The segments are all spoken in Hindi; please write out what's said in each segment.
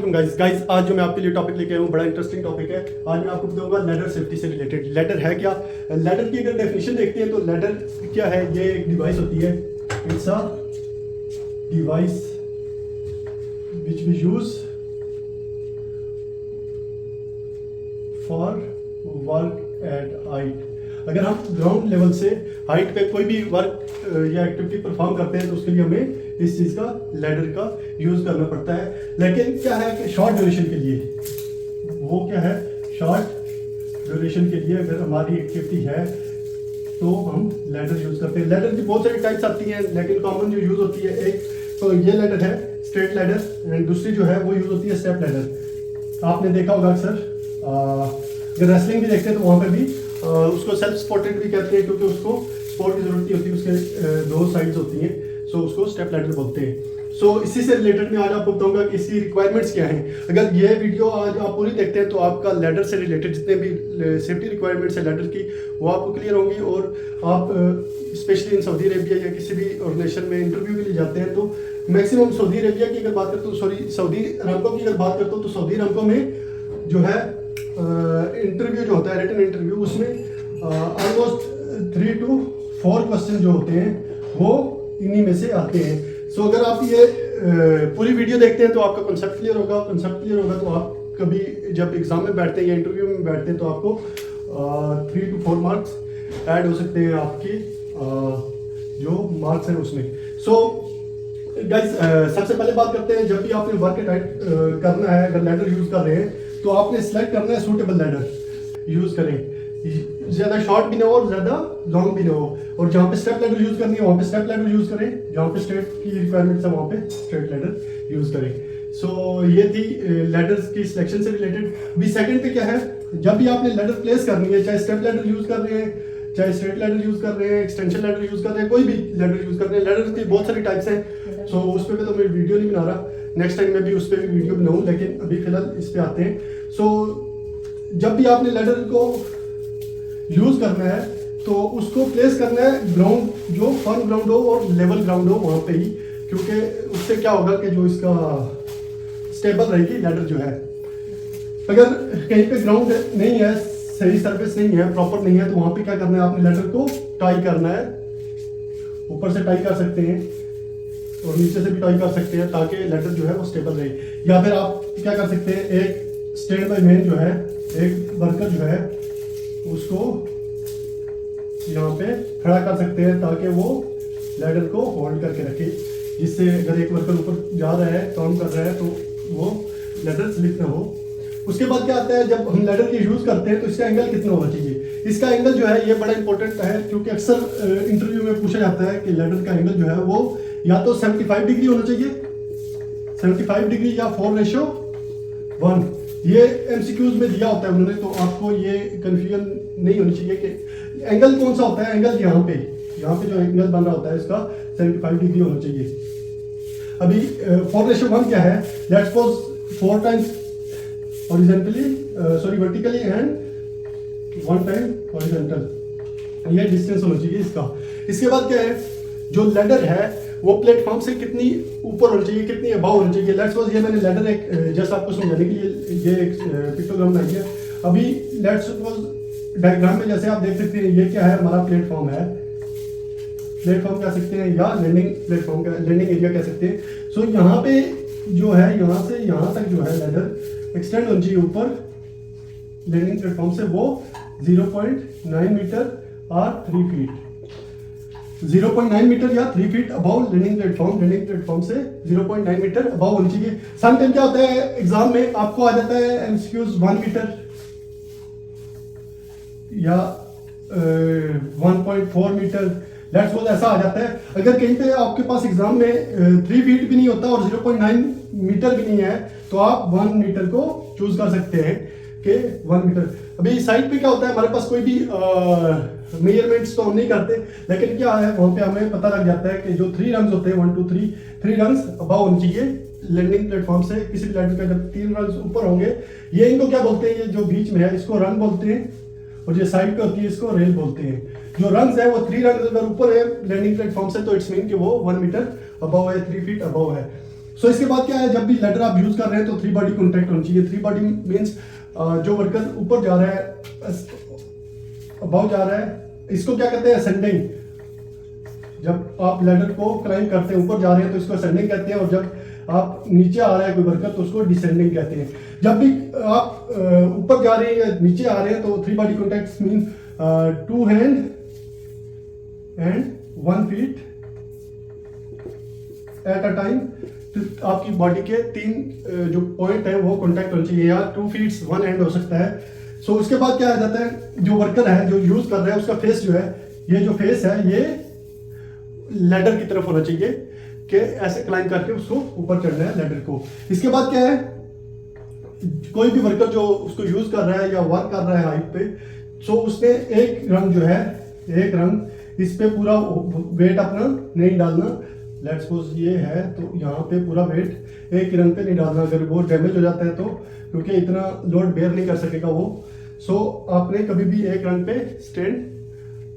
वालेकुम गाइस आज जो मैं आपके लिए टॉपिक लेके आया हूँ बड़ा इंटरेस्टिंग टॉपिक है। आज मैं आपको बताऊंगा लैडर सेफ्टी से रिलेटेड। लैडर है क्या? लैडर की अगर डेफिनेशन देखते हैं तो लैडर क्या है? ये एक डिवाइस होती है। It's a device which we use for work at height. अगर हम ग्राउंड लेवल से हाइट पे कोई भी वर्क या एक्टिविटी परफॉर्म करते हैं तो उसके लिए हमें इस चीज़ का लैडर का यूज़ करना पड़ता है। लेकिन क्या है कि शॉर्ट ड्यूरेशन के लिए, वो क्या है, शॉर्ट ड्यूरेशन के लिए अगर हमारी एक्टिविटी है तो हम लैडर यूज़ करते हैं। लैडर की बहुत सारी टाइप्स आती हैं, लेकिन कॉमन जो यूज़ होती है, एक तो ये लैडर है स्ट्रेट लैडर, एंड दूसरी जो है वो यूज़ होती है स्टेप लैडर। आपने देखा होगा अक्सर, अगर रेसलिंग भी देखते हैं तो वहाँ पर भी उसको सेल्फ सपोर्टेड भी कहते हैं, क्योंकि उसको सपोर्ट की जरूरत नहीं होती, उसके दो साइड्स होती हैं, सो उसको स्टेप लैडर बोलते हैं। सो इसी से रिलेटेड मैं आज आपको बताऊंगा कि इसकी रिक्वायरमेंट्स क्या हैं। अगर ये वीडियो आज आप पूरी देखते हैं तो आपका लैडर से रिलेटेड जितने भी सेफ्टी रिक्वायरमेंट्स है लैडर की, वो आपको क्लियर होंगी। और आप स्पेशली इन सऊदी अरेबिया या किसी भी ऑर्गेनाइजेशन में इंटरव्यू के लिए जाते हैं तो मैक्सिमम सऊदी अरेबिया की अगर बात करते हो, सऊदी अरबकों की अगर बात करते हो तो सऊदी अरबकों में जो है इंटरव्यू जो होता है, रिटन इंटरव्यू, उसमें ऑलमोस्ट 3 to 4 क्वेश्चन जो होते हैं वो इन्हीं में से आते हैं। सो अगर आप ये पूरी वीडियो देखते हैं तो आपका कंसेप्ट क्लियर होगा। कंसेप्ट क्लियर होगा तो आप कभी जब एग्जाम में बैठते हैं या इंटरव्यू में बैठते हैं तो आपको 3 to 4 मार्क्स ऐड हो सकते हैं आपकी जो मार्क्स हैं उसमें। सो गाइस, सबसे पहले बात करते हैं, जब भी आपने वर्क टाइट करना है, अगर लैडर यूज कर रहे हैं तो आपने सिलेक्ट करना है सूटेबल लैडर यूज करें। ज्यादा शॉर्ट भी ना हो और ज्यादा लॉन्ग भी ना हो। और जहाँ पे स्टेप लैडर यूज करनी है वहाँ पे स्टेप लैडर यूज करें, जहाँ पे स्ट्रेट की रिक्वायरमेंट्स है वहाँ पे स्ट्रेट लैडर यूज करें। सो ये थी लैडर्स की सिलेक्शन से रिलेटेड। अभी सेकंड पे क्या है, जब भी आपने लैडर प्लेस करनी है, चाहे स्टेप लैडर यूज कर रहे हैं, चाहे स्ट्रेट लैडर यूज कर रहे हैं, एक्सटेंशन लैडर यूज कर रहे हैं, कोई भी लैडर यूज कर रहे हैं, लैडर की बहुत सारी टाइप्स हैं। सो उस पर तो मैं वीडियो नहीं बना रहा, नेक्स्ट टाइम मैं भी उस पर भी वीडियो बनाऊँ, लेकिन अभी फिलहाल इस पे आते हैं। सो जब भी आपने लैडर को यूज करना है तो उसको प्लेस करना है ग्राउंड, जो फर्म ग्राउंड हो और लेवल ग्राउंड हो वहाँ पे ही, क्योंकि उससे क्या होगा कि जो इसका स्टेबल रहेगी लैडर जो है। अगर कहीं पे ग्राउंड नहीं है, सही सरफेस नहीं है, प्रॉपर नहीं है, तो वहाँ पे क्या करना है, आपने लैडर को टाई करना है। ऊपर से टाई कर सकते हैं और नीचे से भी टाई कर सकते हैं ताकि लैडर जो है वो स्टेबल रहे। या फिर आप क्या कर सकते हैं, एक स्टैंड बाय मैन जो है, एक वर्कर जो है, उसको यहाँ पे खड़ा कर सकते हैं ताकि वो लैडर को होल्ड करके रखे, जिससे अगर एक वर्कर ऊपर जा रहा है, काम कर रहा है, तो वो लैडर स्लिप ना हो। उसके बाद क्या आता है, जब हम लैडर की यूज करते हैं तो इसका एंगल कितना होना चाहिए। इसका एंगल जो है ये बड़ा इंपॉर्टेंट है, क्योंकि अक्सर इंटरव्यू में पूछा जाता है कि लैडर का एंगल जो है वो या तो 75 डिग्री होना चाहिए, 75 डिग्री, या 4:1। ये एमसीक्यूज में दिया होता है उन्होंने, तो आपको ये कंफ्यूजन नहीं होनी चाहिए कि एंगल कौन सा होता है। एंगल यहाँ पे जो एंगल बन रहा होता है इसका 75 डिग्री होना चाहिए। अभी 4:1 क्या है, let's suppose 4 times vertically and 1 time horizontal, ये डिस्टेंस होना चाहिए इसका। इसके बाद क्या है, जो लैडर है वो प्लेटफॉर्म से कितनी ऊपर होनी चाहिए, कितनी अबाव होनी चाहिए। लेट्स सपोज ये मैंने लैडर एक जस्ट आपको समझाने के लिए ये एक पिक्टोग्राम बनाई है। अभी लेट्स सपोज डायग्राम में जैसे आप देख सकते हैं, ये क्या है, हमारा प्लेटफॉर्म है, प्लेटफॉर्म कह सकते हैं या लैंडिंग प्लेटफॉर्म का लैंडिंग एरिया कह सकते हैं। सो यहाँ पे जो है, यहाँ से यहाँ तक जो है लैडर एक्सटेंड होनी चाहिए ऊपर लैंडिंग प्लेटफॉर्म से, वो 0.9 मीटर और 3 फीट, 0.9 मीटर या 3 फीट अबाउ लैंडिंग प्लेटफॉर्म से 0.9 मीटर अबाउ होनी चाहिए। सम टाइम क्या होता है, एग्जाम में आपको आ जाता है एमसीक्यूज 1 मीटर या 1.4 मीटर, लेट्स सपोज ऐसा आ जाता है। अगर कहीं पे आपके पास एग्जाम में 3 फीट भी नहीं होता और 0.9 मीटर भी नहीं है तो आप 1 मीटर को चूज कर सकते हैं कि 1 मीटर। अभी साइड पे क्या होता है, हमारे पास कोई भी मेजरमेंट्स तो हम नहीं करते, लेकिन क्या है वहाँ पे हमें पता लग जाता है कि जो 3 रंग्स होते हैं, 1 2 3 रंग्स अबाव होनी चाहिए लैंडिंग प्लेटफॉर्म से। किसी भी लैंडर का जब 3 रंग्स ऊपर होंगे, ये इनको क्या बोलते हैं, ये जो बीच में है इसको रंग बोलते हैं, और जो साइड पे होती है इसको रेल बोलते हैं। जो रंग्स है वो 3 रंग्स अगर ऊपर है लैंडिंग प्लेटफॉर्म से तो इट्स मीन कि वो 1 मीटर अबव है, 3 फीट अबव है। सो इसके बाद क्या है, जब भी लैडर आप यूज कर रहे हैं तो 3 बॉडी कॉन्टैक्ट होनी चाहिए। 3 बॉडी मीन्स जो वर्कर ऊपर जा रहा है, अबाउ जा रहा है, इसको क्या कहते हैं, असेंडिंग। जब आप लैडर को क्लाइंब करते हैं, ऊपर जा रहे हैं तो इसको असेंडिंग कहते हैं, और जब आप नीचे आ रहा है कोई वर्कर तो उसको डिसेंडिंग कहते हैं। जब भी आप ऊपर जा रहे हैं या नीचे आ रहे हैं तो 3 body contacts mean 2 hand and 1 feet at a time. तो आपकी बॉडी के 3 जो पॉइंट है वो कॉन्टैक्ट होने चाहिए, या 2 फीट 1 हैंड हो सकता है। सो उसके बाद क्या आ जाता है, जो वर्कर है जो यूज कर रहा है उसका फेस जो है, ये जो फेस है ये लैडर की तरफ होना चाहिए कि ऐसे क्लाइंब करके उसको ऊपर चढ़ना है लैडर को। इसके बाद क्या है, कोई भी वर्कर जो उसको यूज कर रहा है या वर्क कर रहा है हाइट पे, सो उसने एक रंग जो है, एक रंग इस पे पूरा वेट अपना नहीं डालना। लेट्स सपोज ये है तो यहाँ पे पूरा वेट एक ही रंग पे नहीं डालना, अगर वो डैमेज हो जाता है तो, क्योंकि इतना लोड बेयर नहीं कर सकेगा वो। सो आपने कभी भी एक रंग पे स्टैंड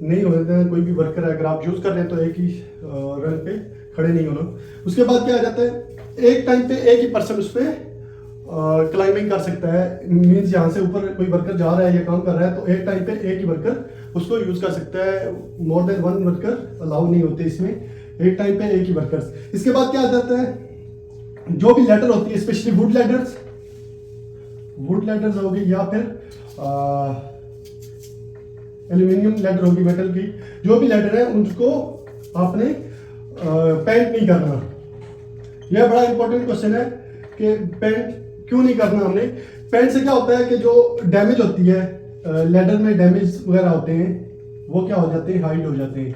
नहीं होने देना। कोई भी वर्कर है अगर आप यूज कर रहे हैं तो एक ही रंग पे खड़े नहीं होना। उसके बाद क्या आ जाता है, एक टाइम पे एक ही पर्सन उस पर क्लाइंबिंग कर सकता है। मीन्स यहाँ से ऊपर कोई वर्कर जा रहा है या काम कर रहा है तो एक टाइम पे एक ही वर्कर उसको यूज कर सकता है। मोर देन 1 वर्कर अलाउ नहीं होते इसमें, एक टाइम पे एक ही वर्कर। इसके बाद क्या आ जाता है, जो भी लैडर होती है, स्पेशली वुड लैडर्स होगी या फिर एल्यूमिनियम लैडर होगी, मेटल की, जो भी लैडर है उनको आपने पेंट नहीं करना। यह बड़ा इंपॉर्टेंट क्वेश्चन है कि पेंट क्यों नहीं करना हमने। पेंट से क्या होता है कि जो डैमेज होती है लैडर में, डैमेज वगैरह होते हैं वो क्या हो जाते हैं, हाइड हो जाते हैं।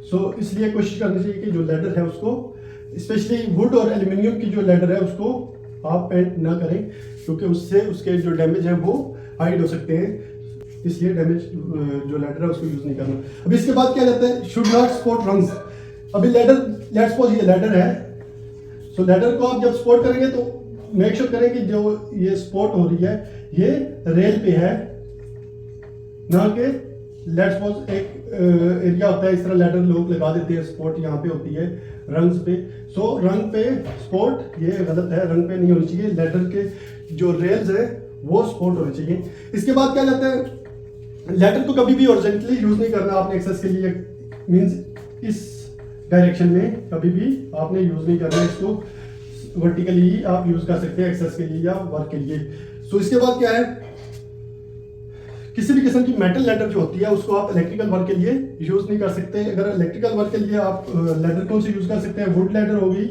सो इसलिए कोशिश करनी चाहिए कि जो लैडर है उसको, स्पेशली वुड और एल्यूमिनियम की जो लैडर है उसको आप पेंट ना करें, क्योंकि उससे उसके जो डैमेज है वो हाइड हो सकते हैं। इसलिए डैमेज जो लैडर है उसको यूज नहीं करना। अभी इसके बाद क्या जाता है, शुड नॉट स्पोर्ट रंग्स। अभी लैडर, लेट्स सपोज ये लैडर है, सो लैडर को आप जब स्पोर्ट करेंगे तो मेक श्योर करें कि जो ये स्पोर्ट हो रही है ये रेल पे है, ना कि लेट्स सपोज एक एरिया होता है इस तरह लैडर लोग लगा देते हैं, स्पोर्ट यहाँ पे होती है रंग्स पे। सो रंग पे स्पोर्ट ये गलत है, रंग पे नहीं होनी चाहिए। लैडर के जो रेल्स है वो स्पोर्ट होने चाहिए। इसके बाद क्या जाता है, लैडर को कभी भी हॉरिजॉन्टली यूज नहीं करना आपने एक्सेस के लिए, मींस इस डायरेक्शन में कभी भी आपने यूज नहीं करना। इसको वर्टिकली ही आप यूज कर सकते हैं एक्सेस के लिए या वर्क के लिए। सो इसके बाद क्या है, किसी भी किस्म की मेटल लैडर जो होती है उसको आप इलेक्ट्रिकल वर्क के लिए यूज नहीं कर सकते। अगर इलेक्ट्रिकल वर्क के लिए आप लैडर कौन सी यूज कर सकते हैं, वुड लैडर होगी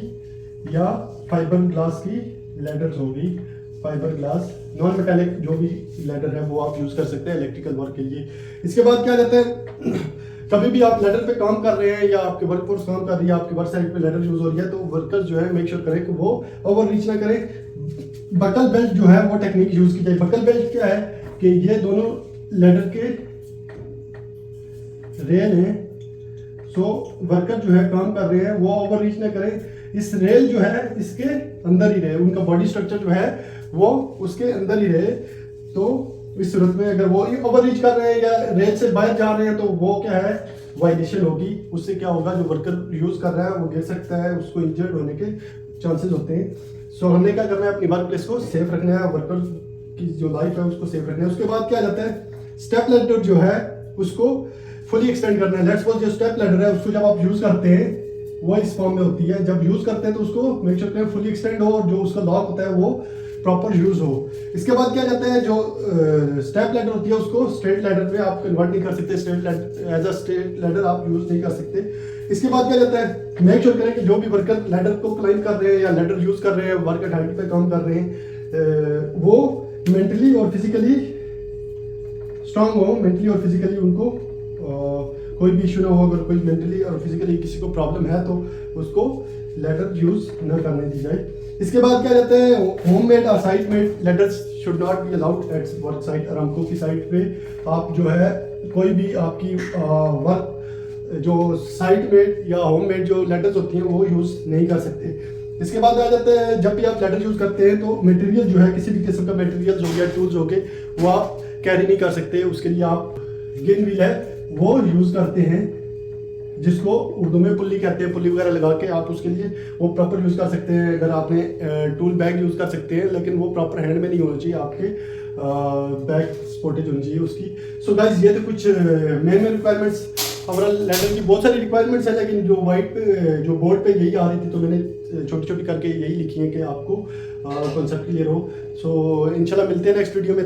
या फाइबर ग्लास की लैडर्स होगी। फाइबर ग्लास नॉन मेटालिक जो भी लैडर है वो आप यूज कर सकते हैं इलेक्ट्रिकल वर्क के लिए। इसके बाद क्या कहते हैं, कभी भी आप लैडर पे काम कर रहे हैं या आपके वर्कफोर्स काम कर रही है, आपके वर्क साइड पे लैडर यूज हो रही है, तो वर्कर्स जो है मेक श्योर करें कि वो ओवर रीच ना करें। बकल बेल्ट जो है वो टेक्निक यूज की जाए। बकल बेल्ट क्या है कि ये दोनों लैडर के रेल हैं, सो वर्कर जो है काम कर रहे हैं वो ओवर रीच ना करें, इस रेल जो है इसके अंदर ही रहे, उनका बॉडी स्ट्रक्चर जो है वो उसके अंदर ही रहे। तो इस सूरत में अगर वो ओवर रीच कर रहे हैं या रेल से बाहर जा रहे हैं तो वो क्या है, वायलेशन होगी। उससे क्या होगा, जो वर्कर यूज कर रहा है वो गिर सकता है, उसको इंजर्ड होने के चांसेस होते हैं। सो हमने क्या करना है, अपनी वर्क प्लेस को सेफ रखना है, वर्कर की जो लाइफ है उसको सेफ रखना है। उसके बाद क्या जाता है, स्टेप लैडर जो है उसको फुली एक्सटेंड करना है। लेट्स सपोज जो स्टेप लैडर है उसको जब आप यूज करते हैं वो इस फॉर्म में होती है। जब यूज करते हैं तो उसको मेक श्योर करें फुली एक्सटेंड हो और जो उसका लॉक होता है वो प्रॉपर यूज हो। इसके बाद क्या जाता है, जो स्टेप लैडर होती है उसको स्ट्रेट लैडर पे आप कन्वर्ट नहीं कर सकते, straight ladder as a straight ladder आप यूज नहीं कर सकते। इसके बाद क्या जाता है, मेक श्योर करें कि जो भी वर्कर लैडर को क्लाइंब कर रहे हैं या लैडर यूज कर रहे हैं, वर्क एट हाइट पे काम कर रहे हैं, वो मेंटली और फिजिकली स्ट्रांग हो। मेंटली और फिजिकली उनको कोई भी इशू ना हो। अगर कोई मेंटली और फिजिकली किसी को प्रॉब्लम है तो उसको लैडर यूज न करने दी जाए। इसके बाद क्या कहते हैं, होममेड और site made ladders should not be allowed at work site. Aramco की साइट पे आप जो है कोई भी आपकी वर्क जो साइट मेड या होममेड जो लेडर्स होती हैं वो यूज नहीं कर सकते। इसके बाद आ जाते हैं, जब भी आप लेडर यूज करते हैं तो मटेरियल जो है किसी भी किस्म का मटेरियल हो गया, टूल्स हो गए, वो आप कैरी नहीं कर सकते। उसके लिए आप गिन व्हील है वो यूज करते हैं। जिसको उर्दू में पुल्ली कहते हैं, पुल्ली वगैरह लगा के आप उसके लिए वो प्रॉपर यूज़ कर सकते हैं। अगर आपने टूल बैग यूज़ कर सकते हैं, लेकिन वो प्रॉपर हैंड में नहीं होना चाहिए, आपके बैक स्पॉटेज होनी चाहिए उसकी। सो गाइस ये तो कुछ मेन रिक्वायरमेंट्स ओवरऑल लैडर की। बहुत सारी रिक्वायरमेंट्स है, लेकिन जो वाइट पे जो बोर्ड पे यही आ रही थी, तो मैंने छोटी छोटी करके यही लिखी है कि आपको कॉन्सेप्ट क्लियर हो। सो इंशाल्लाह मिलते हैं नेक्स्ट वीडियो में।